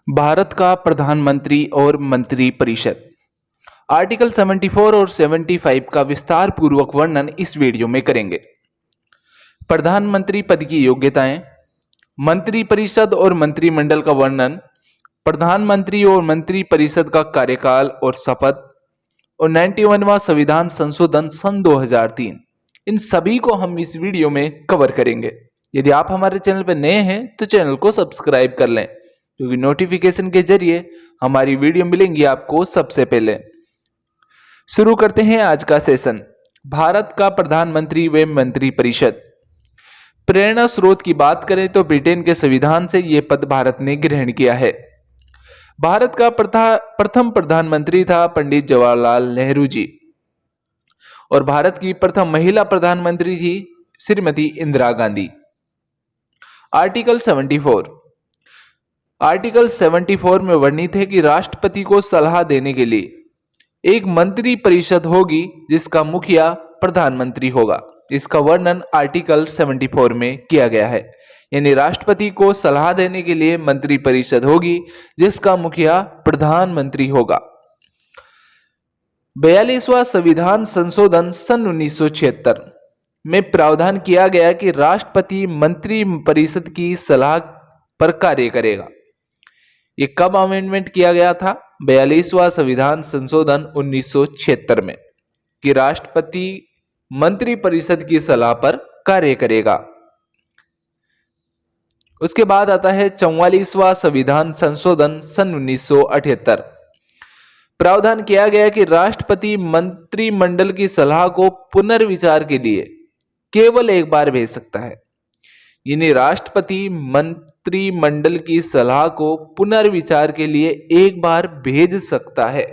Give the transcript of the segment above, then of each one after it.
भारत का प्रधानमंत्री और मंत्री परिषद। आर्टिकल 74 और 75 का विस्तार पूर्वक वर्णन इस वीडियो में करेंगे। प्रधानमंत्री पद की योग्यताएं, मंत्री परिषद और मंत्रिमंडल का वर्णन, प्रधानमंत्री और मंत्री परिषद का कार्यकाल और शपथ और 91वां संविधान संशोधन सन 2003, इन सभी को हम इस वीडियो में कवर करेंगे। यदि आप हमारे चैनल पर नए हैं तो चैनल को सब्सक्राइब कर लें, क्योंकि नोटिफिकेशन के जरिए हमारी वीडियो मिलेंगी आपको सबसे पहले। शुरू करते हैं आज का सेशन। भारत का प्रधानमंत्री व मंत्री परिषद। प्रेरणा स्रोत की बात करें तो ब्रिटेन के संविधान से यह पद भारत ने ग्रहण किया है। भारत का प्रथम प्रधानमंत्री था पंडित जवाहरलाल नेहरू जी और भारत की प्रथम महिला प्रधानमंत्री थी श्रीमती इंदिरा गांधी। आर्टिकल 74 में वर्णित है कि राष्ट्रपति को सलाह देने के लिए एक मंत्री परिषद होगी जिसका मुखिया प्रधानमंत्री होगा। इसका वर्णन आर्टिकल 74 में किया गया है, यानी राष्ट्रपति को सलाह देने के लिए मंत्री परिषद होगी जिसका मुखिया प्रधानमंत्री होगा। 42वां संविधान संशोधन सन 1976 में प्रावधान किया गया कि राष्ट्रपति मंत्री परिषद की सलाह पर कार्य करेगा। ये कब अमेंडमेंट किया गया था? 42वां संविधान संशोधन 1976 में, कि राष्ट्रपति मंत्री परिषद की सलाह पर कार्य करेगा। उसके बाद आता है 44वां संविधान संशोधन सन 1978। प्रावधान किया गया कि राष्ट्रपति मंत्रिमंडल की सलाह को पुनर्विचार के लिए केवल एक बार भेज सकता है, यानी राष्ट्रपति मंत्रिमंडल की सलाह को पुनर्विचार के लिए एक बार भेज सकता है।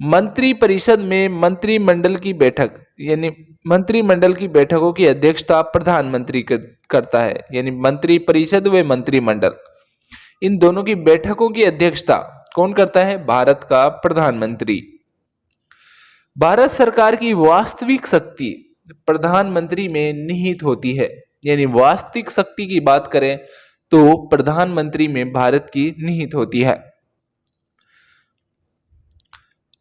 मंत्री परिषद में मंत्रिमंडल की बैठक, यानी मंत्रिमंडल की बैठकों की अध्यक्षता प्रधानमंत्री करता है, यानी मंत्री परिषद व मंत्रिमंडल, इन दोनों की बैठकों की अध्यक्षता कौन करता है? भारत का प्रधानमंत्री। भारत सरकार की वास्तविक शक्ति प्रधानमंत्री में निहित होती है, यानी वास्तविक शक्ति की बात करें तो प्रधानमंत्री में भारत की निहित होती है।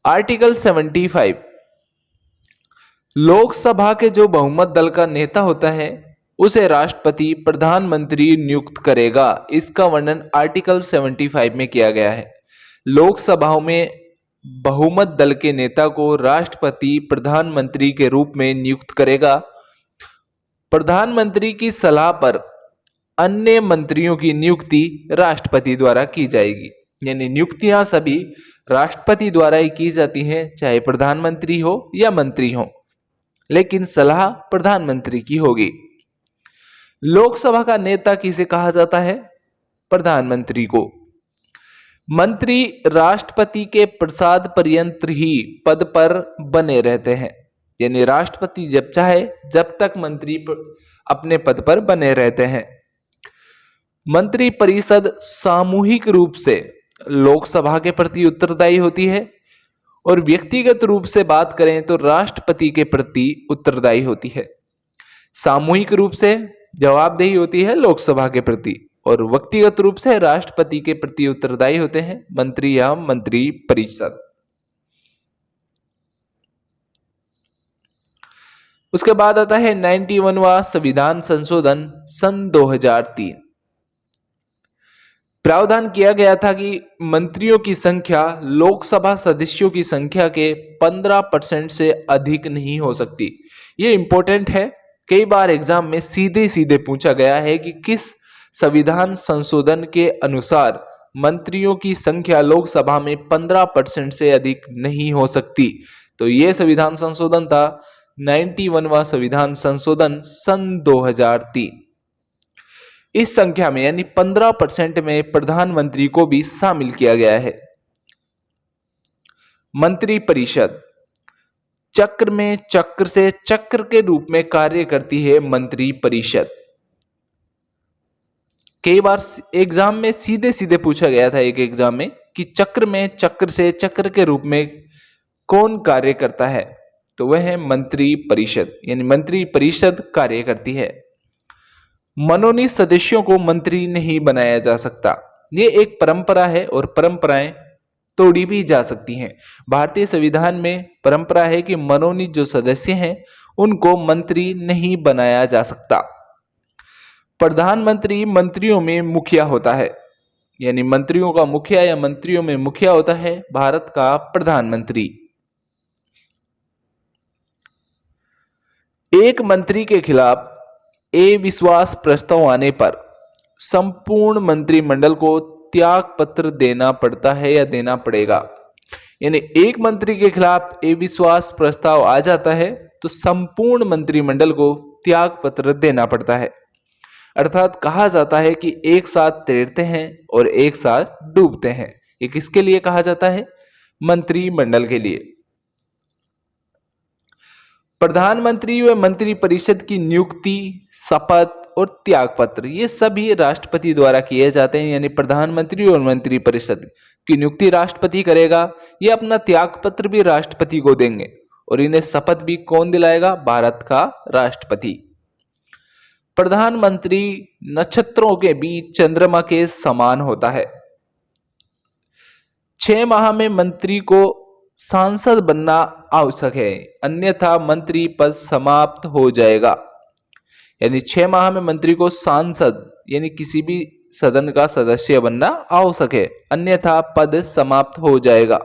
आर्टिकल 75, लोकसभा के जो बहुमत दल का नेता होता है उसे राष्ट्रपति प्रधानमंत्री नियुक्त करेगा। इसका वर्णन आर्टिकल 75 में किया गया है। लोकसभाओं में बहुमत दल के नेता को राष्ट्रपति प्रधानमंत्री के रूप में नियुक्त करेगा। प्रधानमंत्री की सलाह पर अन्य मंत्रियों की नियुक्ति राष्ट्रपति द्वारा की जाएगी, यानी नियुक्तियां सभी राष्ट्रपति द्वारा ही की जाती हैं, चाहे प्रधानमंत्री हो या मंत्री हो, लेकिन सलाह प्रधानमंत्री की होगी। लोकसभा का नेता किसे कहा जाता है? प्रधानमंत्री को। मंत्री राष्ट्रपति के प्रसाद पर्यंत ही पद पर बने रहते हैं, यानी राष्ट्रपति जब चाहे जब तक मंत्री अपने पद पर बने रहते हैं। मंत्री परिषद सामूहिक रूप से लोकसभा के प्रति उत्तरदायी होती है और व्यक्तिगत रूप से बात करें तो राष्ट्रपति के प्रति उत्तरदायी होती है। सामूहिक रूप से जवाबदेही होती है लोकसभा के प्रति और व्यक्तिगत रूप से राष्ट्रपति के प्रति उत्तरदायी होते हैं मंत्री या मंत्री परिषद। उसके बाद आता है 91वां संविधान संशोधन सन 2003। प्रावधान किया गया था कि मंत्रियों की संख्या लोकसभा सदस्यों की संख्या के 15% से अधिक नहीं हो सकती। यह इंपॉर्टेंट है, कई बार एग्जाम में सीधे सीधे पूछा गया है कि किस संविधान संशोधन के अनुसार मंत्रियों की संख्या लोकसभा में 15% से अधिक नहीं हो सकती। तो यह संविधान संशोधन था 91वां संविधान संशोधन सन 2003। इस संख्या में यानी 15% में प्रधानमंत्री को भी शामिल किया गया है। मंत्री परिषद चक्र में चक्र से चक्र के रूप में कार्य करती है मंत्री परिषद। कई बार एग्जाम में सीधे सीधे पूछा गया था एक एग्जाम में कि चक्र में चक्र से चक्र के रूप में कौन कार्य करता है, तो वह है मंत्री परिषद, यानी मंत्री परिषद कार्य करती है। मनोनीत सदस्यों को मंत्री नहीं बनाया जा सकता। ये एक परंपरा है और परंपराएं तोड़ी भी जा सकती हैं। भारतीय संविधान में परंपरा है कि मनोनीत जो सदस्य हैं उनको मंत्री नहीं बनाया जा सकता। प्रधानमंत्री मंत्रियों में मुखिया होता है, यानी मंत्रियों का मुखिया या मंत्रियों में मुखिया होता है भारत का प्रधानमंत्री। एक मंत्री के खिलाफ अविश्वास प्रस्ताव आने पर संपूर्ण मंत्रिमंडल को त्याग पत्र देना पड़ता है या देना पड़ेगा। यानी एक मंत्री के खिलाफ अविश्वास प्रस्ताव आ जाता है तो संपूर्ण मंत्रिमंडल को त्याग पत्र देना पड़ता है। अर्थात कहा जाता है कि एक साथ तैरते हैं और एक साथ डूबते हैं। ये किसके लिए कहा जाता है? मंत्रिमंडल के लिए। प्रधानमंत्री व मंत्रिपरिषद की नियुक्ति, शपथ और त्यागपत्र ये सभी राष्ट्रपति द्वारा किए जाते हैं। यानी प्रधानमंत्री और मंत्रिपरिषद की नियुक्ति राष्ट्रपति करेगा, ये अपना त्यागपत्र भी राष्ट्रपति को देंगे और इन्हें शपथ भी कौन दिलाएगा? भारत का राष्ट्रपति। प्रधानमंत्री नक्षत्रों के बीच चंद्रमा के समान होता है। 6 माह में मंत्री को सांसद बनना आवश्यक है, अन्यथा मंत्री पद समाप्त हो जाएगा। यानी 6 माह में मंत्री को सांसद यानी किसी भी सदन का सदस्य बनना आवश्यक है, अन्यथा पद समाप्त हो जाएगा।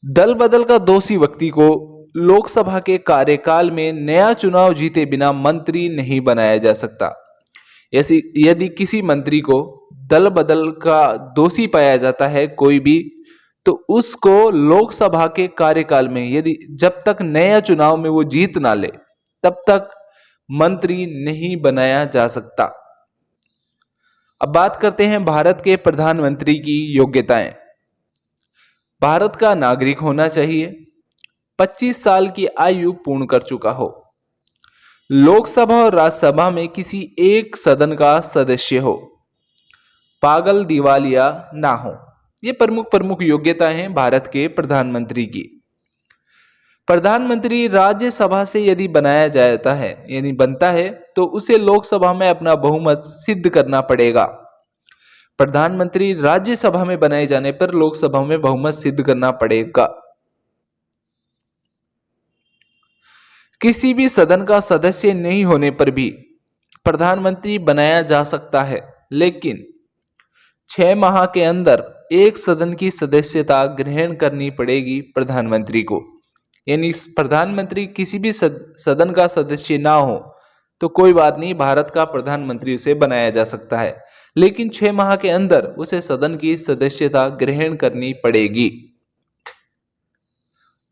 दल बदल का दोषी व्यक्ति को लोकसभा के कार्यकाल में नया चुनाव जीते बिना मंत्री नहीं बनाया जा सकता। यदि किसी मंत्री को दल बदल का दोषी पाया जाता है कोई भी, तो उसको लोकसभा के कार्यकाल में यदि जब तक नया चुनाव में वो जीत ना ले तब तक मंत्री नहीं बनाया जा सकता। अब बात करते हैं भारत के प्रधानमंत्री की योग्यताएं। भारत का नागरिक होना चाहिए, 25 साल की आयु पूर्ण कर चुका हो, लोकसभा और राज्यसभा में किसी एक सदन का सदस्य हो, पागल दिवालिया ना हो। ये प्रमुख योग्यताएं हैं भारत के प्रधानमंत्री की। प्रधानमंत्री राज्यसभा से यदि बनाया जाता है यानी बनता है तो उसे लोकसभा में अपना बहुमत सिद्ध करना पड़ेगा। प्रधानमंत्री राज्यसभा में बनाए जाने पर लोकसभा में बहुमत सिद्ध करना पड़ेगा। किसी भी सदन का सदस्य नहीं होने पर भी प्रधानमंत्री बनाया जा सकता है, लेकिन 6 माह के अंदर एक सदन की सदस्यता ग्रहण करनी पड़ेगी प्रधानमंत्री को। यानी प्रधानमंत्री किसी भी सदन का सदस्य ना हो तो कोई बात नहीं, भारत का प्रधानमंत्री उसे बनाया जा सकता है, लेकिन 6 माह के अंदर उसे सदन की सदस्यता ग्रहण करनी पड़ेगी।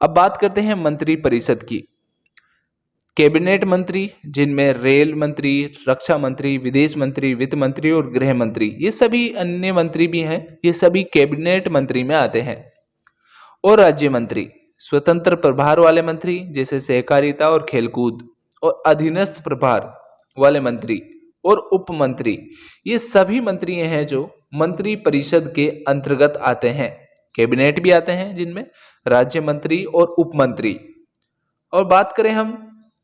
अब बात करते हैं मंत्रिपरिषद की। कैबिनेट मंत्री, जिनमें रेल मंत्री, रक्षा मंत्री, विदेश मंत्री, वित्त मंत्री और गृह मंत्री, ये सभी अन्य मंत्री भी हैं, ये सभी कैबिनेट मंत्री में आते हैं। और राज्य मंत्री, स्वतंत्र प्रभार वाले मंत्री जैसे सहकारिता और खेलकूद, और अधीनस्थ प्रभार वाले मंत्री और उप मंत्री, ये सभी मंत्री हैं जो मंत्री परिषद के अंतर्गत आते हैं। कैबिनेट भी आते हैं जिनमें राज्य मंत्री और उप मंत्री। और बात करें हम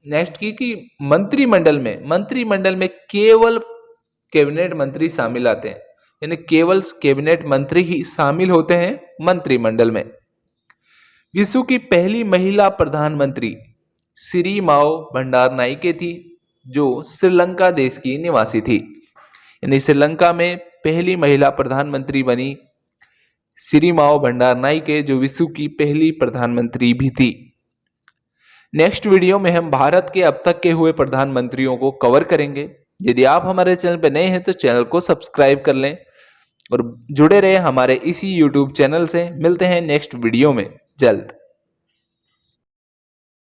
नेक्स्ट की कि मंत्रिमंडल में केवल कैबिनेट मंत्री शामिल आते हैं, यानी केवल कैबिनेट मंत्री ही शामिल होते हैं मंत्रिमंडल में। विश्व की पहली महिला प्रधानमंत्री श्री माओ भंडारनायके थी, जो श्रीलंका देश की निवासी थी। यानी श्रीलंका में पहली महिला प्रधानमंत्री बनी श्री माओ भंडारनायके, जो विश्व की पहली प्रधानमंत्री भी थी। नेक्स्ट वीडियो में हम भारत के अब तक के हुए प्रधानमंत्रियों को कवर करेंगे। यदि आप हमारे चैनल पर नए हैं तो चैनल को सब्सक्राइब कर लें और जुड़े रहे हमारे इसी यूट्यूब चैनल से। मिलते हैं नेक्स्ट वीडियो में जल्द।